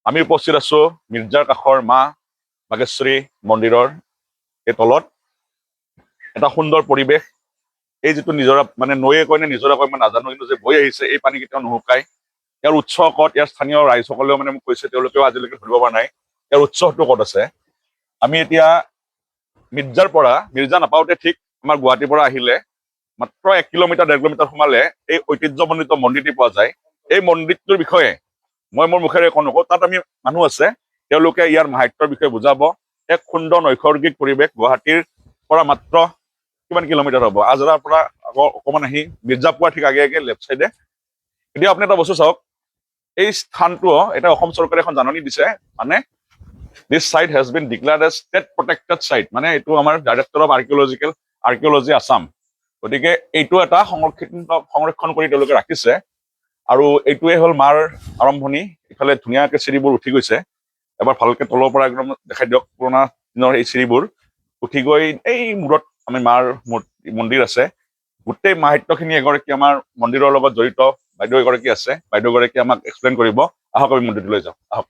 আমি উপস্থিত আছো মিৰ্জাৰ কাষৰ মা বাগেশ্বৰী মন্দিৰৰ এই তলত এটা সুন্দৰ পৰিৱেশ। এই যিটো নিজৰা মানে নৈয়ে কয় নে নিজৰা কয় মই নাজানো, কিন্তু যে বৈ আহিছে এই পানী কেতিয়াও নুশুকায়। ইয়াৰ উৎস ক'ত, ইয়াৰ স্থানীয় ৰাইজসকলেও মানে মোক কৈছে, তেওঁলোকেও আজিলৈকে ধৰিব পৰা নাই ইয়াৰ উৎসটো ক'ত আছে। আমি এতিয়া মিৰ্জা নাপাওঁতে ঠিক আমাৰ গুৱাহাটীৰ পৰা আহিলে মাত্ৰ 1 কিলোমিটাৰ 1.5 কিলোমিটাৰ সোমালে এই ঐতিহ্যমণ্ডিত মন্দিৰটি পোৱা যায়। এই মন্দিৰটোৰ বিষয়ে মই মোৰ মুখেৰে নকওঁ, তাত আমি মানুহ আছে, তেওঁলোকে ইয়াৰ মাহাত্যৰ বিষয়ে বুজাব। এক সুন্দৰ নৈসৰ্গিক পৰিৱেশ, গুৱাহাটীৰ পৰা মাত্ৰ কিমান কিলোমিটাৰ হ'ব, আজৰাৰ পৰা অকণমান আহি মিৰ্জা পোৱাৰ ঠিক আগে আগে লেফ্ট চাইডে। এতিয়া আপুনি এটা বস্তু চাওক, এই স্থানটো এটা অসম চৰকাৰে এখন জাননী দিছে, মানে this site has been declared as state protected site, মানে এইটো আমাৰ ডাইৰেক্টৰ অফ আৰ্কিঅলজি আছাম। গতিকে এইটো এটা সংৰক্ষণ কৰি তেওঁলোকে ৰাখিছে। আৰু এইটোৱে হ'ল মাৰ আৰম্ভণি। ইফালে ধুনীয়াকে চিৰিবোৰ উঠি গৈছে, এবাৰ ভালকে তলৰ পৰা একদম দেখাই দিয়ক। পুৰণা দিনৰ এই চিৰিবোৰ উঠি গৈ এই মূৰত আমি মাৰ মন্দিৰ আছে। গোটেই মাহাত্যখিনি এগৰাকী আমাৰ মন্দিৰৰ লগত জড়িত বাইদেউ এগৰাকী আছে, বাইদেউগৰাকী আমাক এক্সপ্লেইন কৰিব। আহক আমি মন্দিৰটোলৈ যাওঁ, আহক।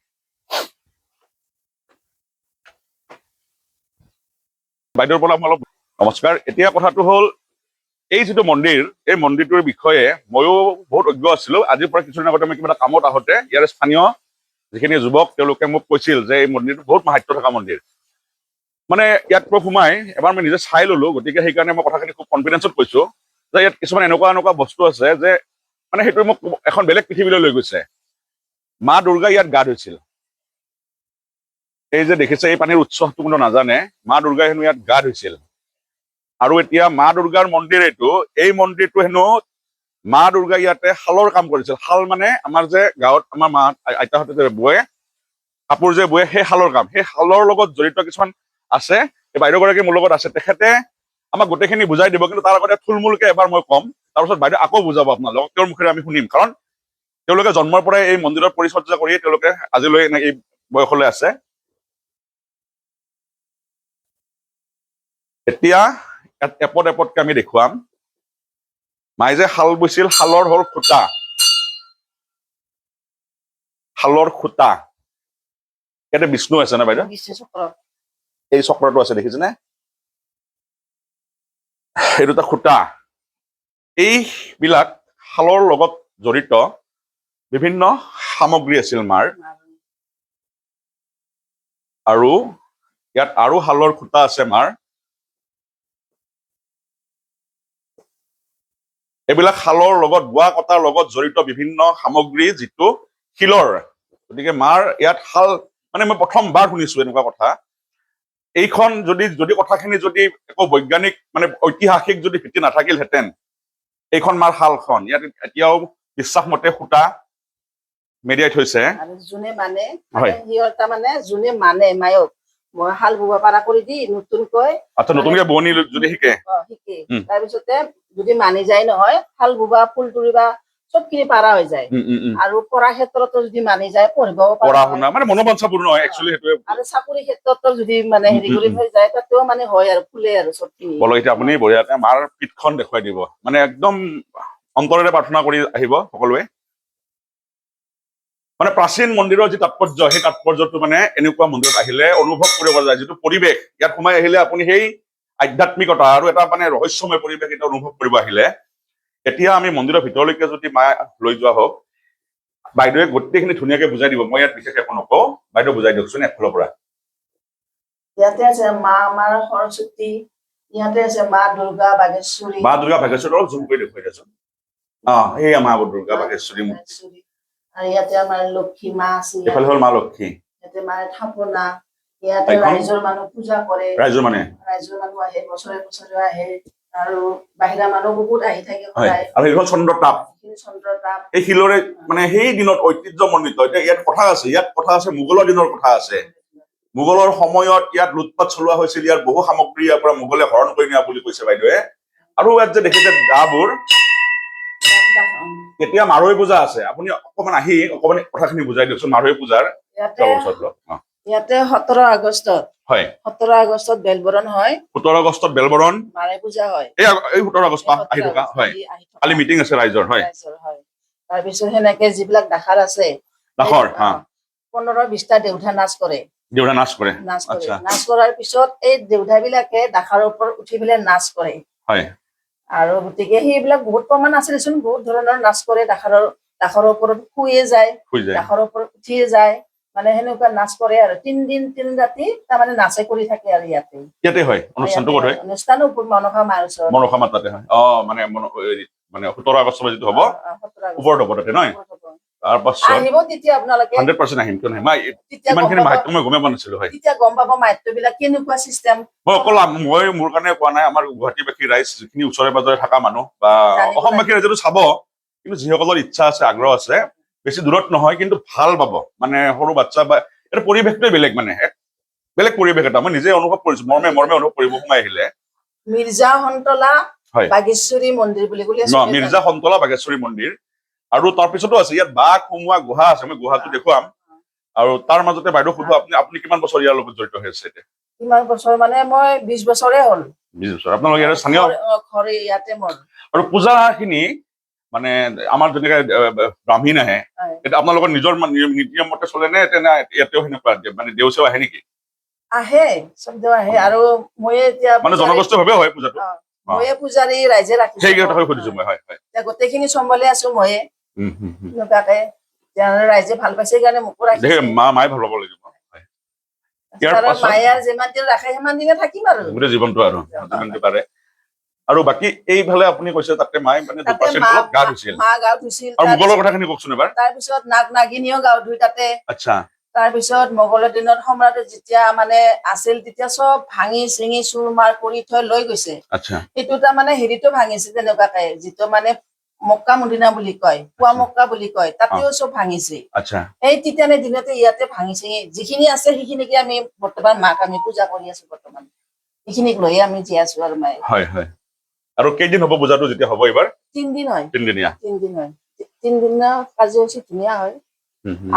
বাইদেউৰ পৰা অলপ নমস্কাৰ। এতিয়া কথাটো হ'ল, এই যিটো মন্দিৰ, এই মন্দিৰটোৰ বিষয়ে ময়ো বহুত অজ্ঞ আছিলো। আজিৰ পৰা কিছুদিন আগতে মই কিবা এটা কামত আহোঁতে ইয়াৰ স্থানীয় যিখিনি যুৱক তেওঁলোকে মোক কৈছিল যে এই মন্দিৰটো বহুত মাহাত্য থকা মন্দিৰ। মানে ইয়াত সোমাই এবাৰ মই নিজে চাই ললো, গতিকে সেইকাৰণে মই কথাখিনি খুব কনফিডেন্সত কৈছো যে ইয়াত কিছুমান এনেকুৱা বস্তু আছে যে মানে সেইটো মোক এখন বেলেগ পৃথিৱীলৈ লৈ গৈছে। মা দুৰ্গা ইয়াত গা ধুইছিল। এই যে দেখিছে এই পানীৰ উৎসটো কোনো নাজানে, মা দুৰ্গাই হেনো ইয়াত গা ধুইছিল। আৰু এতিয়া মা দুৰ্গাৰ মন্দিৰ এইটো, এই মন্দিৰটো হেনো মা দুৰ্গাই ইয়াতে শালৰ কাম কৰিছিল। শাল মানে আমাৰ যে গাঁৱত আমাৰ মা আইতাহঁতে যে বয়ে কাপোৰ যে বয়ে, সেই শালৰ কাম, সেই শালৰ লগত জড়িত কিছুমান আছে। এই বাইদেউগৰাকী মোৰ লগত আছে, তেখেতে আমাক গোটেইখিনি বুজাই দিব। কিন্তু তাৰ আগতে থুলমূলকে এবাৰ মই ক'ম, তাৰপিছত বাইদেউ আকৌ বুজাব আপোনালোকক, তেওঁৰ মুখেৰে আমি শুনিম। কাৰণ তেওঁলোকে জন্মৰ পৰাই এই মন্দিৰৰ পৰিচৰ্যা কৰিয়ে তেওঁলোকে আজিলৈ এই বয়সলৈ আছে। এতিয়া এপদকে আমি দেখুৱাম। মাই যে শাল বৈছিল, শালৰ হ'ল খুটা, শালৰ খুটা। ইয়াতে বিষ্ণু আছে না বাইদেউ, এই চক্ৰটো আছে দেখিছেনে, এই দুটা খুটা। এইবিলাক শালৰ লগত জড়িত বিভিন্ন সামগ্ৰী আছিল মাৰ। আৰু ইয়াত আৰু শালৰ খুটা আছে মাৰ। এইবিলাক শালৰ লগত বোৱা কটাৰ লগত জড়িত বিভিন্ন সামগ্ৰী, যিটো শিলৰ। গতিকে মাৰ ইয়াত শাল, মানে মই প্ৰথমবাৰ শুনিছো এনেকুৱা কথা। এইখন যদি কথাখিনি যদি একো বৈজ্ঞানিক মানে ঐতিহাসিক যদি ভিত্তি নাথাকিলহেঁতেন, এইখন মাৰ শালখন ইয়াত এতিয়াও বিশ্বাস মতে সূতা মেৰিয়াই থৈছে। যোনে মানে যোনে মানে মায়ক মই শাল বব পাৰা কৰি দি নতুনকৈ, আচ্ছা, নতুনকে বোৱনী যদি শিকে তাৰপিছতে যদি মানি যায় নহয়, শাল বোবা, ফুল তুলিবা চবখিনি পাৰা হৈ যায়। আৰু পঢ়াৰ ক্ষেত্ৰতো যদি মানি যায়, পঢ়িব পঢ়া শুনা মানে মনোবাঞ্ছা পূৰ্ণ হয় একচুৱেলি সেইটোৱে। আৰু চাকৰি ক্ষেত্ৰতো যদি মানে হেৰি কৰি হৈ যায়, তাতেও মানে হয় আৰু ফুলে আৰু চবখিনি। বলো এতিয়া আপুনি বঢ়িয়াকে মাৰ পিঠখন দেখুৱাই দিব, মানে একদম অন্তৰেৰে প্ৰাৰ্থনা কৰি আহিব সকলোৱে। মানে প্ৰাচীন মন্দিৰৰ যি তাৎপৰ্য, সেই তাৎপৰ্যটো মানে এনেকুৱা মন্দিৰত আহিলে অনুভৱ কৰিব পৰা যায়। যিটো পৰিৱেশ, ইয়াত সোমাই আহিলে আপুনি সেই আধ্যাত্মিকতা আৰু এটা মানে ৰহস্যময় পৰিৱেশ এটা অনুভৱ কৰিব আহিলে। এতিয়া আমি মন্দিৰৰ ভিতৰলৈকে যদি মা লৈ যোৱা হওক, বাইদেৱে গোটেইখিনি ধুনীয়াকে বুজাই দিব। মই ইয়াত বিশেষ একো নকওঁ, বাইদেউ বুজাই দিয়কচোন একফালৰ পৰা। ইয়াতে আছে মা আমাৰ সৰস্বতী, ইয়াতে আছে মা দুৰ্গা বাগেশ্বৰী। মা দুৰ্গা বাগেশ্বৰী অলপ জুম কৰি দেখুৱাই দিয়াচোন। এই মা দুৰ্গা বাগেশ্বৰী। আৰু ইয়াতে আমাৰ লক্ষী মা আছে, এইফালে হ'ল মা লক্ষী, ইয়াতে মাৰ থাপনা। ইয়াতে ৰাইজৰ মানুহ পূজা কৰে, ৰাইজৰ মানুহ আহে, বছৰে বছৰে আহে। আৰু বাহিৰা মানুহ বহুত আহি থাকে সদায়। আৰু এইখন চন্দ্ৰতাপ, এই শিলৰে মানে সেই দিনত ঐতিহ্যমণ্ডিত। এতিয়া ইয়াত কথা আছে মোগলৰ দিনৰ কথা আছে। মোগলৰ সময়ত ইয়াত লুটপাট চলোৱা হৈছিল, ইয়াৰ বহু সামগ্ৰী ইয়াৰ পৰা মোগলে হৰণ কৰি নিয়া বুলি কৈছে বাইদেৱে। আৰু ইয়াত যে দেখিছে দাবোৰ, এতিয়া মাৰৈ পূজা আছে। আপুনি অকমান আহি অকমান কথাখিনি বুজাই দিয়কচোন মাৰৈ পূজাৰ। ইয়াতে 17 আগষ্টত, হয় 17 আগষ্টত বেলবৰণ হয়। 17 আগষ্টত বেলবৰণ, মাৰৈ পূজা হয়। এই 17 আগষ্ট আহি থকা হয়, কালি মিটিং আছে ৰাইজৰ। হয়, তাৰপিছত সেনেকে যিবিলাক দাখৰ আছে, 15-20টা দেউধা নাচ কৰে দেউৰা নাচ কৰে আচ্ছা নাচ কৰাৰ পিছত এই দেউধা বিলাকে দাখাৰ ওপৰত উঠি পেলাই নাচ কৰে হয় আৰু গতিকে সেইবিলাক বহুত প্ৰমাণ আছে দেচোন বহুত ধৰণৰ নাচ কৰে দাখৰ ওপৰত শুয়ে যায় দাখৰ ওপৰত উঠিয়ে যায় মানে সেনেকুৱা নাচ কৰে আৰু 3 দিন 3 ৰাতি তাৰমানে নাচে কৰি থাকে আৰু ইয়াতে হয় অনুষ্ঠানটো ক'ত হয় অনুষ্ঠানো মনসা মাৰ ওচৰত মনসা মাত তাতে হয় মানে 17 আগষ্ট যিটো হ'ব ওপৰত হ'ব তাতে নহয় তাৰপাছত আহিব তেতিয়া আপোনালোকে 100% আহিম কিয় নহয় ইমানখিনি মাহাত্ম্য মই গমেই পোৱা নাছিলো হয় তেতিয়া গম পাব মাহাত্ম্যবিলাক কেনেকুৱা চিষ্টেম মই অকল মই মোৰ কাৰণে কোৱা নাই আমাৰ গুৱাহাটীবাসী ৰাইজ যিখিনি ওচৰে পাজৰে থকা মানুহ বা অসমবাসী ৰাইজেতো চাব কিন্তু যিসকলৰ ইচ্ছা আছে আগ্ৰহ আছে বেছি দূৰত নহয় কিন্তু ভাল পাব মানে সৰু বাচ্চা বা এটা পৰিৱেশটোৱে বেলেগ মানে বেলেগ পৰিৱেশ এটা মই নিজে অনুভৱ কৰিছো মৰ্মে অনুভৱ কৰিব সোমাই আহিলে মিৰ্জা সন্তলা বাগেশ্বৰী মন্দিৰ বুলি মিৰ্জা সন্তলা বাগেশ্বৰী মন্দিৰ আৰু তাৰপিছতো আছে ইয়াত বাঘ সোমোৱা গুহা আছে মই গুহাটো দেখুৱাম আৰু তাৰ মাজতে বাইদেউ সুধো আপুনি কিমান বছৰ ইয়াৰ লগত জড়িত হৈ আছে কিমান বছৰ মানে মই 20 বছৰে হ'ল 20 বছৰ আপোনালোক ইয়াৰ স্থানীয় ঘৰ ইয়াতে মোৰ আৰু পূজাখিনি মানে আমাৰ যেনেকে ব্ৰাহ্মণ আহে এটা আপোনালোকৰ নিজৰ নিয়ম মতে চলে নে ইয়াতেও সেনেকুৱা মানে দেওচেও আহে নেকি আহে শব্দ আহে আৰু মই এতিয়া মানে জনগোষ্ঠীয়ভাৱে হয় পূজাটো ময়ে পূজাৰী ৰাইজে ৰাখিছো সেই কথা সুধিছো মই হয় হয় গোটেইখিনি চম্ভালি আছো ময়ে এনেকুৱাকে ৰাইজে ভাল পাইছে কাৰণে মোকো ৰাখিছে মায়ে ভাল পাব লাগিব মায়ে যিমান দিন ৰাখে সিমান দিনে থাকিম আৰু গোটেই জীৱনটো আৰু যিমানটো পাৰে আৰু বাকী এইফালে আপুনি কৈছে তাতে মায়ে মানে গা ধুইছিল আৰু মোগলৰ কথাখিনি কওকচোন এবাৰ তাৰপিছত নাগ নাগিনীও গা ধুই তাতে আচ্ছা তাৰপিছত মোগলৰ দিনত সম্ৰাটে যেতিয়া মানে আছিল তেতিয়া চব ভাঙি চিঙি চুৰ মাৰ কৰি থৈ লৈ গৈছে সেইটো তাৰমানে হেৰিটো ভাঙিছে তেনেকুৱাকে যিটো মানে মক্কা মদিনা বুলি কয় পুৱা মক্কা বুলি কয় তাতেও চব ভাঙিছে এই তেতিয়ানে দিনতে ইয়াতে ভাঙিছে যিখিনি আছে সেইখিনিকে আমি বৰ্তমান মাক আমি পূজা কৰি আছো বৰ্তমান এইখিনিক লৈয়ে আমি জীয়াই আছো আৰু মায়ে হয় হয় আৰু কেইদিন হ'ব পূজাটো যেতিয়া হ'ব এইবাৰ 3 দিন হয় 3 দিনীয়া 3 দিন হয় 3 দিনৰ কাৰ্যসূচী ধুনীয়া হয়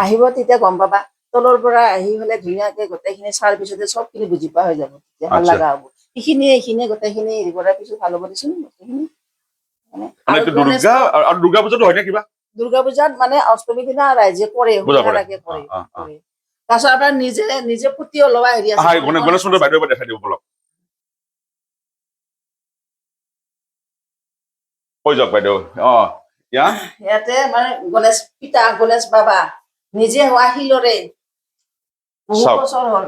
আহিব তেতিয়া গম পাবা তলৰ পৰা আহি হলে ধুনীয়াকে গোটেইখিনি চাৰ পিছতে চবখিনি বুজি পোৱা হৈ যাব তেতিয়া ভাল লগা হ'ব এইখিনিয়ে গোটেইখিনি হেৰি কৰাৰ পিছত ভাল হ'ব দেচোন গোটেইখিনি দুৰ্গা পূজাটো হয় নে কিবা দুৰ্গা পূজাত মানে অষ্টমী দিনা ৰাইজে কৰে তাৰপিছত আপোনাৰ নিজে পুতি ওলোৱা হেৰি আছে গণেশ মন্দিৰ বাইদেউ দেখাই দিব বলক কৈ যাওক বাইদেউ ইয়াতে মানে গণেশ বাবা নিজে হোৱা শিলৰে বহুত বছৰ হ'ল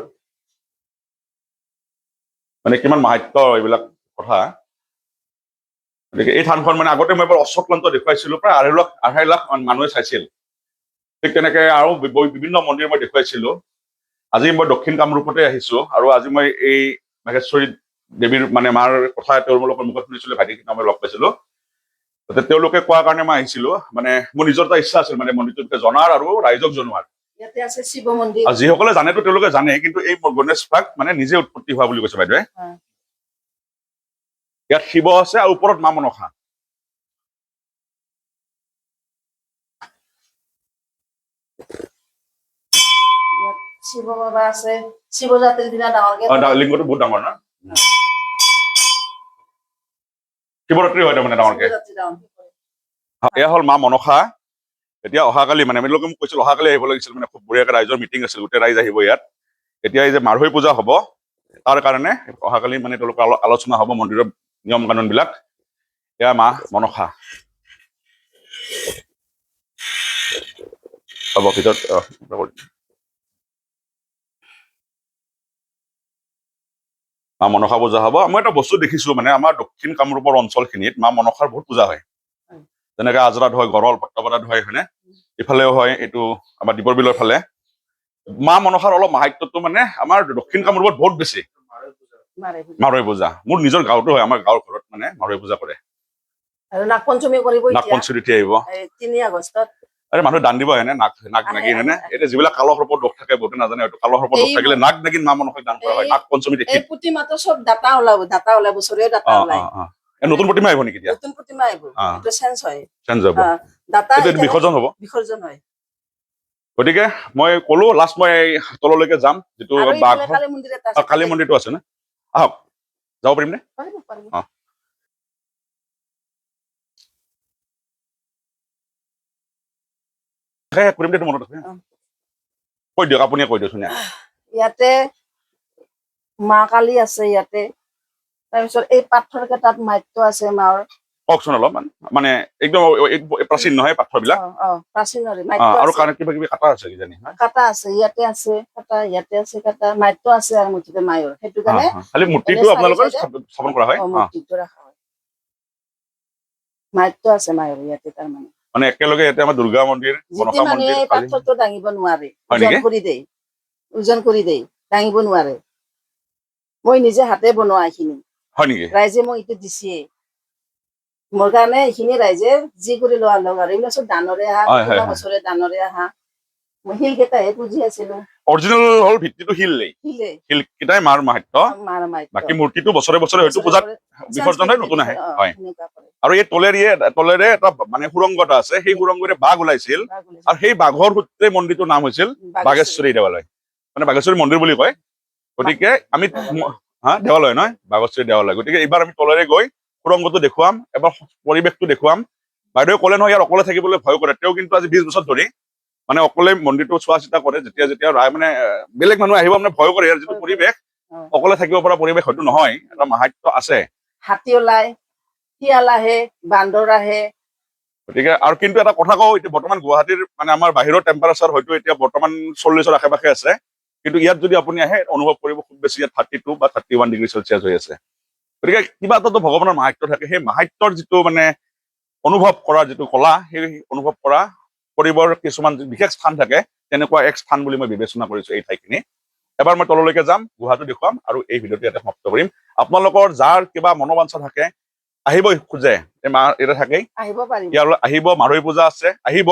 মানে কিমান মাহাত্য এইবিলাক কথা গতিকে এই থানখন মানে আগতে মই এবাৰ অশ্বক্লান্ত দেখুৱাইছিলো প্ৰায় 2.5 লাখ মানুহে চাইছিল ঠিক তেনেকে আৰু বিভিন্ন মন্দিৰ মই দেখুৱাইছিলো আজি মই দক্ষিণ কামৰূপতে আহিছো আৰু আজি মই এই মাহেশ্বৰী দেৱীৰ মানে মাৰ কথা তেওঁলোকৰ মুখত শুনিছিলো ভাইটিক মই লগ পাইছিলো তেওঁলোকে কোৱা কাৰণে মই আহিছিলো মানে মোৰ নিজৰ এটা ইচ্ছা আছিল মানে মন্দিৰটোৰ বিষয়ে জনাৰ আৰু ৰাইজক জনোৱাৰ যিসকলে জানেতো তেওঁলোকে জানে কিন্তু এই গণেশ ভাগ মানে নিজে উৎপত্তি হোৱা বুলি কৈছে বাইদেৱে ইয়াত শিৱ আছে আৰু ওপৰত মা মনসা শিৱ বাবা আছে শিৱ জাতিৰ দিনা ডাঙৰকে লিংগটো বহুত ডাঙৰ না শিৱৰাত্ৰি হয় তাৰমানে ডাঙৰকে এয়া হ'ল মা মনসা এতিয়া অহাকালি মানে তেওঁলোকে মোক কৈছিল অহাকালি আহিব লাগিছিল মানে খুব বঢ়িয়াকে ৰাইজৰ মিটিং আছিল গোটেই ৰাইজ আহিব ইয়াত এতিয়া এই যে মাৰৈ পূজা হ'ব তাৰ কাৰণে অহাকালি মানে তেওঁলোকৰ আলোচনা হ'ব মন্দিৰৰ নিয়ম কানুন বিলাক এয়া মা মনসা হ'ব ভিতৰত মা মনসা পূজা হ'ব মই এটা বস্তু দেখিছো মানে আমাৰ দক্ষিণ কামৰূপৰ অঞ্চলখিনিত মা মনসাৰ বহুত পূজা হয় যেনেকে আজৰাত হয় গড়ল পট্টপাৰাত হয় হয়নে ইফালেও হয় এইটো আমাৰ দীপৰ বিলৰ ফালে মা মনসাৰ অলপ মাহাত্যটো মানে আমাৰ দক্ষিণ কামৰূপত বহুত বেছি মাৰৈ পূজা মোৰ নিজৰ গাঁৱতো হয় আমাৰ গাঁৱৰ ঘৰত মানে মাৰৈ পূজা কৰে আৰু নাগ পঞ্চমী কৰিব নাগপঞ্চমী আহিব 3 আগষ্টত মানুহ দান দিব আহে নাগ নাগিন হয়নে এতিয়া যিবিলাক কালৰ সৰ্পৰ দোষ থাকে বহুতে নাজানে হয়তো কালৰ সৰ্পৰ দোষ থাকিলে নাগ নাগিন মা মনসাক দান কৰা হয় নাগ পঞ্চমী দেখি প্ৰতি মাত্ৰ চব দাতা ওলাব বছৰে দাতা ওলায় নতুন প্ৰতিমা আহিব নেকি নতুন প্ৰতিমা আহিব এইটো চেঞ্জ হয় দাতা বিসৰ্জন হ'ব বিসৰ্জন হয় গতিকে মই কলো লাষ্ট মই তললৈকে যাম যিটো কালী মন্দিৰটো আছে না আহক যাব পাৰিম নে কৰিম দে মনত আছে কৈ দিয়ক, আপুনি কৈ দিয়ক ধুনীয়া। ইয়াতে মা কালী আছে ইয়াতে, তাৰপিছত এই পাথৰ কেইটাত মাত্য আছে মাৰ। কওকচোন অলপমান, মানে একদম প্ৰাচীন নহয় পাথৰবিলাক? প্ৰাচীনৰে আৰু কিবা কিবি কাটা আছে কিজানি? কাটা আছে, ইয়াতে আছে কাটা, ইয়াতে আছে কাটা, মাত্য আছে আৰু মুঠিতে মায়ৰ। সেইটো কাৰণে খালি মূৰ্তিটো আপোনালোকৰ স্থাপন কৰা হয়? মূৰ্তিটো ৰখা হয়, মাত্য আছে মায়ৰ ইয়াতে। তাৰমানে মানে একেলগে ইয়াতে আমাৰ দুৰ্গা মন্দিৰ, যিটো মানুহে এই পাথৰটো দাঙিব নোৱাৰে, ওজন কৰি দেই, দাঙিব নোৱাৰে। মই নিজে হাতে বনোৱা এইখিনি। হয় নেকি? ৰাইজে মোক এইটো দিছে মোৰ কাৰণে, এইখিনি ৰাইজে যি কৰি লোৱা লগ আৰু এইবিলাক চব দানৰে আহা, কিবা বছৰে দানৰে আহা। মই শিল কেইটাহে পুজি আছিলো। অৰিজিনেল হ'ল ভিত্তিটো শিল কেইটাই মাৰ মাহাত্য, বাকী মূৰ্তিটো বছৰে বছৰে হয়তো পূজাত বিসৰ্জন হয়, নতুন আহে। হয়। আৰু এই তলেৰে এটা মানে সুৰংগ এটা আছে, সেই সুৰংগৰে বাঘ ওলাইছিল, আৰু সেই বাঘৰ সূত্ৰে মন্দিৰটোৰ নাম হৈছিল বাঘেশ্বৰী দেৱালয়, মানে বাঘেশ্বৰী মন্দিৰ বুলি কয়। গতিকে আমি দেৱালয় নহয়, বাঘেশ্বৰী দেৱালয়। গতিকে এইবাৰ আমি তলেৰে গৈ সুৰংগটো দেখুৱাম, এবাৰ পৰিৱেশটো দেখুৱাম। বাইদেৱে ক'লে নহয় ইয়াত অকলে থাকিবলৈ ভয় কৰে, তেওঁ কিন্তু আজি 20 বছৰ ধৰি মানে অকলে মন্দিৰটো চোৱা চিতা কৰে। যেতিয়া মানে বেলেগ মানুহ আহিব মানে ভয় কৰে, ইয়াৰ যিটো পৰিৱেশ, অকলে থাকিব পৰা পৰিৱেশ হয়তো নহয়, এটা মাহাত্য আছে। হাতী ওলাই, শিয়াল আহে, বান্দৰ আহে। গতিকে আৰু কিন্তু এটা কথা কওঁ, এতিয়া বৰ্তমান গুৱাহাটীৰ মানে আমাৰ বাহিৰৰ টেম্পাৰেচাৰ হয়তো এতিয়া বৰ্তমান 40ৰ আশে পাশে আছে, কিন্তু ইয়াত যদি আপুনি আহে অনুভৱ কৰিব খুব বেছি ইয়াত 32 বা 31 ডিগ্ৰী চেলচিয়াছ হৈ আছে। গতিকে কিবা এটাতো ভগৱানৰ মাহাত্য থাকে, সেই মাহাত্যৰ যিটো মানে অনুভৱ কৰাৰ যিটো কলা, সেই অনুভৱ কৰা কৰিবৰ কিছুমান বিশেষ স্থান থাকে, তেনেকুৱা এক স্থান বুলি মই বিবেচনা কৰিছো এই ঠাইখিনি। এবাৰ মই তললৈকে যাম, গুহাটো দেখুৱাম, আৰু এই ভিডিঅ'টো ইয়াতে সমাপ্ত কৰিম। আপোনালোকৰ যাৰ কিবা মনোবাঞ্ছা থাকে, আহিব খোজে, ইয়াতে থাকেই, ইয়ালৈ আহিব। মাৰৈ পূজা আছে, আহিব।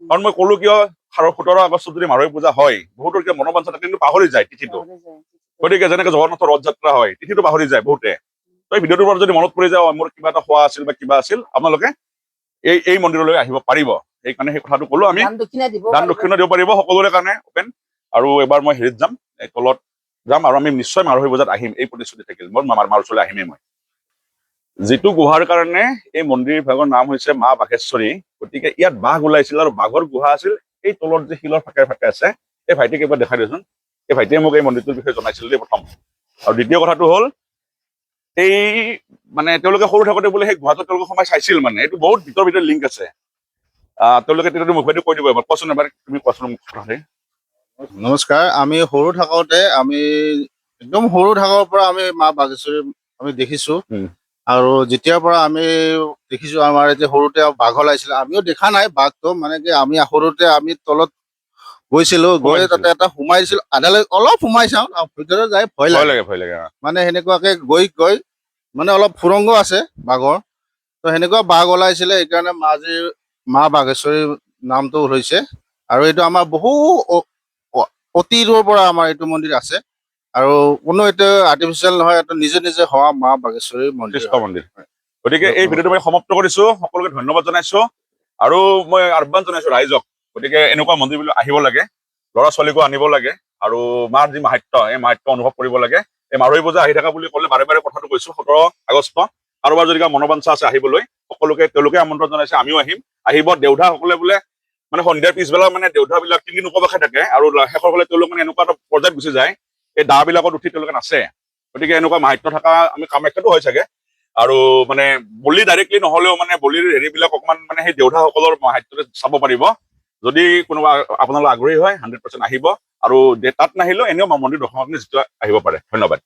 কাৰণ মই কলো কিয়, 17 আগষ্টত যদি মাৰৈ পূজা হয়, বহুতৰ কিয় মনোবাঞ্ছা থাকে কিন্তু পাহৰি যায় তিথিটো। গতিকে যেনেকে জগন্নাথৰ ৰথ যাত্ৰা হয়, তিথিটো পাহৰি যায় বহুতে। তই ভিডিঅ'টোৰ পৰা যদি মনত পৰি যায় মোৰ কিবা এটা খোৱা আছিল বা কিবা আছিল, আপোনালোকে এই মন্দিৰলৈ আহিব পাৰিব। সেইকাৰণে সেই কথাটো কলো। আমি দান দক্ষিণা দিব পাৰিব, সকলোৰে কাৰণে অপেন। আৰু এবাৰ মই হেৰিত যাম, এই তলত যাম, আৰু আমি নিশ্চয় মাৰৈ পূজাত আহিম, এই প্ৰতিশ্ৰুতি থাকিল মোৰ। মাৰ ওচৰলৈ আহিমেই মই। যিটো গুহাৰ কাৰণে এই মন্দিৰ ভাগৰ নাম হৈছে মা বাঘেশ্বৰী, গতিকে ইয়াত বাঘ ওলাইছিল আৰু বাঘৰ গুহা আছিল এই তলত যে শিলৰ ফাকে ফাকে আছে। এই ভাইটিক এবাৰ দেখাই দিয়চোন। এই ভাইটিয়ে মোক এই মন্দিৰটোৰ বিষয়ে জনাইছিল দেই প্ৰথম। আৰু দ্বিতীয় কথাটো হ'ল, এই মানে তেওঁলোকে সৰু থাকোতে বোলে সেই গুহাটো তেওঁলোকে সোমাই চাইছিল, মানে এইটো বহুত ভিতৰত লিংক আছে। তেওঁলোকে তেতিয়া মুখেদি কৈ দিব এবাৰ, কোৱাচোন এবাৰ, তুমি কোৱাচোন মোক কথাখিনি। নমস্কাৰ। আমি সৰু থাকোতে, আমি একদম সৰু থাকৰ পৰা আমি মা বাঘেশ্বৰী আমি দেখিছো। আৰু যেতিয়াৰ পৰা আমি দেখিছো, আমাৰ এতিয়া সৰুতে বাঘ ওলাইছিলে, আমিও দেখা নাই বাঘটো, মানে কি আমি সৰুতে আমি তলত গৈছিলো, গৈ তাতে এটা সোমাইছিলো, আধালৈ অলপ সোমাই চাওঁ, ভিতৰত যাই ভয় লাগে। মানে সেনেকুৱাকে গৈ মানে অলপ সুৰংগ আছে বাঘৰ, তো সেনেকুৱা বাঘ ওলাইছিলে, সেইকাৰণে মা বাঘেশ্বৰী নামটো হৈছে। আৰু এইটো আমাৰ বহু অতীতৰ পৰা আমাৰ এইটো মন্দিৰ আছে, আৰু কোনো এইটো আৰ্টিফিচিয়েল নহয়, এইটো নিজে নিজে হোৱা মা বাঘেশ্বৰী মন্দিৰ। গতিকে এই ভিডিঅ'টো মই সমাপ্ত কৰিছো। সকলোকে ধন্যবাদ জনাইছো, আৰু মই আহ্বান জনাইছো ৰাইজক, গতিকে এনেকুৱা মন্দিৰবিলাক আহিব লাগে, ল'ৰা ছোৱালীকো আনিব লাগে, আৰু মাৰ যি মাহাত্য, এই মাহাত্য অনুভৱ কৰিব লাগে। এই মাৰৈ পূজা আহি থকা বুলি ক'লে বাৰে বাৰে কথাটো কৈছো, 17 আগষ্ট। কাৰোবাৰ যদি মনোবাঞ্ছা আছে আহিবলৈ, সকলোকে তেওঁলোকে আমন্ত্ৰণ জনাইছে, আমিও আহিব। দেউধাসকলে বোলে মানে সন্ধিয়াৰ পিছবেলা মানে দেউধাবিলাক তিনদিন উপবাসে থাকে, আৰু শেষৰ ফালে তেওঁলোক মানে এনেকুৱা এটা পৰ্যায়ত গুচি যায়, এই দা বিলাকত উঠি তেওঁলোকে নাচে। গতিকে এনেকুৱা মাহাত্য থকা আমি কামাখ্যাতো হয় চাগে। আৰু মানে বলি ডাইৰেক্টলি নহলেও মানে বলিৰ হেৰিবিলাক অকমান মানে সেই দেউধাসকলৰ মাহাত্যতে চাব পাৰিব। যদি কোনোবা আপোনালোক আগ্ৰহী হয়, 100% আহিব। আৰু তাত নাহিলেও এনেও মন্দিৰ দৰ্শন যিটো আহিব পাৰে। ধন্যবাদ।